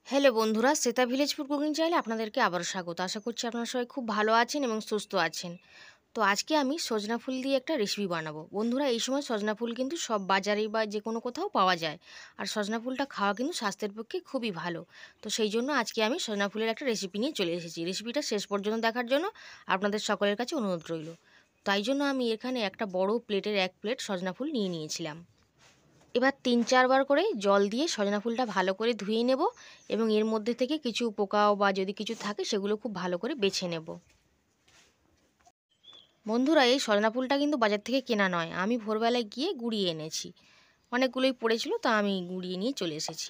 Hello বন্ধুরা, Shweta village food cooking চ্যানেলে আপনাদেরকে আবারও স্বাগত। আশা করছি আপনারা সবাই খুব ভালো আছেন এবং সুস্থ আছেন। তো আজকে আমি সজনা ফুল দিয়ে একটা রেসিপি বানাবো। বন্ধুরা, এই সময় সজনা ফুল কিন্তু সব বাজারে বা যে কোনো কোথাও পাওয়া যায়। আর সজনা ফুলটা খাওয়া কিন্তু স্বাস্থ্যের পক্ষে খুবই ভালো। তো সেই জন্য আজকে আমি সজনা ফুলের একটা রেসিপি নিয়ে চলে এসেছি। রেসিপিটা শেষ পর্যন্ত দেখার জন্য আপনাদের সকলের কাছে অনুরোধ রইল। তাই জন্য আমি এখানে একটা বড় প্লেটের 1 প্লেট সজনা ফুল নিয়ে নিয়েছিলাম। এবার 3-4 বার করে জল দিয়ে সজনা ফুলটা ভালো করে ধুয়ে নেব এবং এর মধ্যে থেকে কিছু পোকাও বা যদি কিছু থাকে সেগুলো খুব ভালো করে বেছে নেব। বন্ধুরা, এই সজনা ফুলটা কিন্তু বাজার থেকে কেনা নয়, আমি ভোরবেলায় গিয়ে গুঁড়িয়ে এনেছি। অনেকগুলোই পড়েছিল, তা আমি গুঁড়িয়ে নিয়ে চলে এসেছি।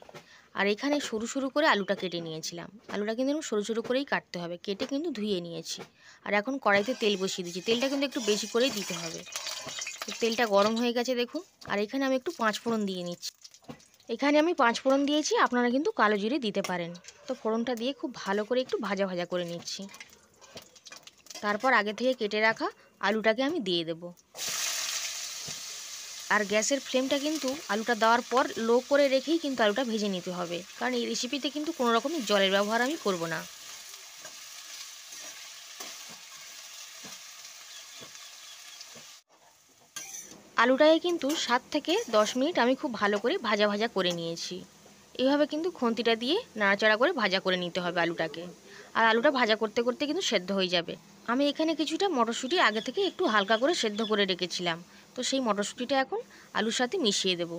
আর এখানে সরু সরু করে আলুটা কেটে নিয়েছিলাম। আলুটা কিন্তু সরু সরু করেই কাটতে হবে, কেটে কিন্তু ধুয়ে নিয়েছি। আর এখন কড়াইতে তেল বসিয়ে দিয়েছি। তেলটা কিন্তু একটু বেশি করেই দিতে হবে। তেলটা গরম হয়ে গেছে দেখুন। আর এখানে আমি একটু 5 ফোড়ন দিয়ে নিচ্ছি। এখানে আমি 5 ফোড়ন দিয়েছি, আপনারা কিন্তু কালো জিরে দিতে পারেন। তো ফোড়নটা দিয়ে খুব ভালো করে একটু ভাজা ভাজা করে নিচ্ছি। তারপর আগে থেকে কেটে রাখা আলুটাকে আমি দিয়ে দেব। আর গ্যাসের ফ্লেমটা কিন্তু আলুটা দেওয়ার পর লো করে রেখেই কিন্তু আলুটা ভেজে নিতে হবে, কারণ এই রেসিপিতে কিন্তু কোনো রকমের জলের ব্যবহার আমি করব না। আলুটাকে কিন্তু 7 থেকে 10 মিনিট আমি খুব ভালো করে ভাজা ভাজা করে নিয়েছি। এইভাবে কিন্তু খুন্তিটা দিয়ে নাড়াচাড়া করে ভাজা করে নিতে হবে আলুটাকে। আর আলুটা ভাজা করতে করতে কিন্তু সেদ্ধ হয়ে যাবে। আমি এখানে কিছুটা মটরশুঁটি আগে থেকে একটু হালকা করে সেদ্ধ করে রেখেছিলাম। তো সেই মটরশুঁটিটা এখন আলুর সাথে মিশিয়ে দেব।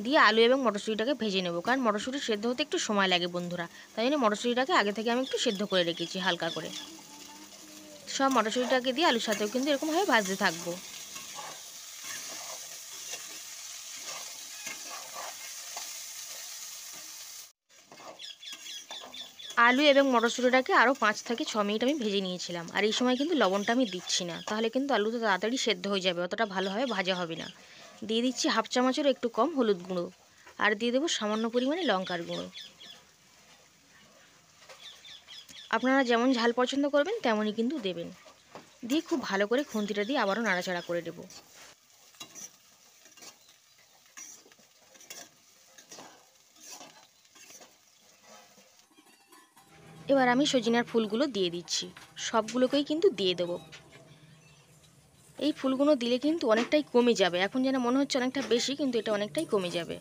দিয়ে আলু এবং মটরশুঁটিটাকে ভেজে নেব, কারণ মটরশুঁটি সেদ্ধ হতে একটু সময় লাগে বন্ধুরা। তাই জন্য মটরশুঁটিটাকে আগে থেকে আমি একটু সেদ্ধ করে রেখেছি হালকা করে। সব মটরশুঁটিটাকে দিয়ে আলুর সাথেও কিন্তু এরকমভাবে ভাজতে থাকবো। আলু এবং মটরশুঁটিটাকে আরও 5 থেকে 6 মিনিট আমি ভেজে নিয়েছিলাম। আর এই সময় কিন্তু লবণটা আমি দিচ্ছি না, তাহলে কিন্তু আলুটা তাড়াতাড়ি সেদ্ধ হয়ে যাবে, অতটা ভালোভাবে ভাজা হবে না। দিয়ে দিচ্ছি হাফ চামচেরও একটু কম হলুদ গুঁড়ো। আর দিয়ে দেবো সামান্য পরিমাণে লঙ্কার গুঁড়ো। আপনারা যেমন ঝাল পছন্দ করবেন তেমনই কিন্তু দেবেন। দিয়ে খুব ভালো করে খুন্তিটা দিয়ে আবারও নাড়াচাড়া করে দেবো। এবার আমি সজনার ফুলগুলো দিয়ে দিচ্ছি। সবগুলোকেই কিন্তু দিয়ে দেবো। এই ফুলগুলো দিলে কিন্তু অনেকটাই কমে যাবে। এখন যেন মনে হচ্ছে অনেকটা বেশি, কিন্তু এটা অনেকটাই কমে যাবে।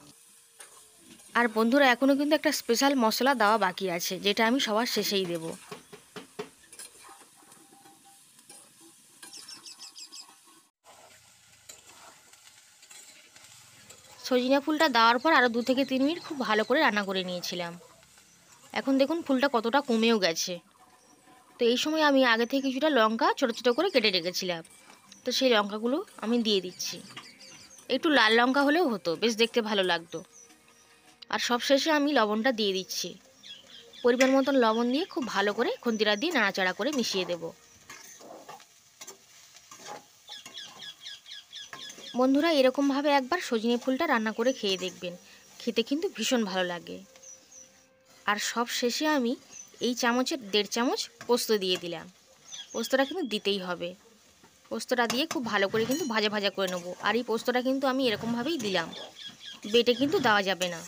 আর বন্ধুরা, এখনও কিন্তু একটা স্পেশাল মশলা দেওয়া বাকি আছে, যেটা আমি সবার শেষেই দেব। সজনা ফুলটা দেওয়ার পর আরও 2 থেকে 3 মিনিট খুব ভালো করে রান্না করে নিয়েছিলাম। এখন দেখুন ফুলটা কতটা কমেও গেছে। তো এই সময় আমি আগে থেকে কিছুটা লঙ্কা ছোটো ছোটো করে কেটে রেখেছিলাম। তো সেই লঙ্কাগুলো আমি দিয়ে দিচ্ছি। একটু লাল লঙ্কা হলেও হতো, বেশ দেখতে ভালো লাগতো। আর সব শেষে আমি লবণটা দিয়ে দিচ্ছি। পরিমাণ মতন লবণ দিয়ে খুব ভালো করে খুন্তিটা দিয়ে নাড়াচাড়া করে মিশিয়ে দেব। বন্ধুরা, এরকমভাবে একবার সজনে ফুলটা রান্না করে খেয়ে দেখবেন, খেতে কিন্তু ভীষণ ভালো লাগে। আর সব শেষে আমি এই চামচের 1.5 চামচ পোস্ত দিয়ে দিলাম। পোস্তটা কিন্তু দিতেই হবে। পোস্তটা দিয়ে খুব ভালো করে কিন্তু ভাজা ভাজা করে নেব। আর এই পোস্তটা কিন্তু আমি এরকমভাবেই দিলাম, বেটে কিন্তু দেওয়া যাবে না।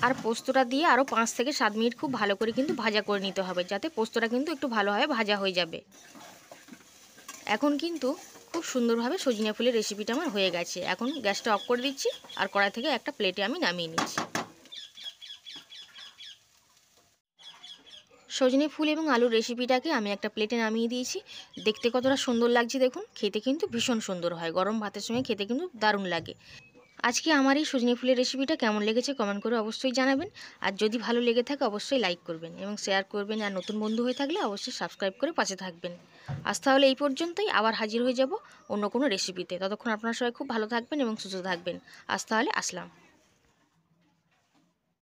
আর পোস্তটা দিয়ে আরও 5 থেকে 7 মিনিট খুব ভালো করে কিন্তু ভাজা করে নিতে হবে, যাতে পোস্তটা কিন্তু একটু ভালোভাবে ভাজা হয়ে যাবে। এখন কিন্তু খুব সুন্দরভাবে সজনে ফুলের রেসিপিটা আমার হয়ে গেছে। এখন গ্যাসটা অফ করে দিচ্ছি আর কড়াই থেকে একটা প্লেটে আমি নামিয়ে নিচ্ছি। সজনে ফুল এবং আলুর রেসিপিটাকে আমি একটা প্লেটে নামিয়ে দিয়েছি। দেখতে কতটা সুন্দর লাগছে দেখুন, খেতে কিন্তু ভীষণ সুন্দর হয়। গরম ভাতের সঙ্গে খেতে কিন্তু দারুণ লাগে। আজকে আমার এই সজনে ফুলের রেসিপিটা কেমন লেগেছে কমেন্ট করে অবশ্যই জানাবেন। আর যদি ভালো লেগে থাকে অবশ্যই লাইক করবেন এবং শেয়ার করবেন। আর নতুন বন্ধু হয়ে থাকলে অবশ্যই সাবস্ক্রাইব করে পাশে থাকবেন। আজ তাহলে এই পর্যন্তই, আবার হাজির হয়ে যাব অন্য কোনো রেসিপিতে। ততক্ষণ আপনারা সবাই খুব ভালো থাকবেন এবং সুস্থ থাকবেন। আজ তাহলে আসলাম।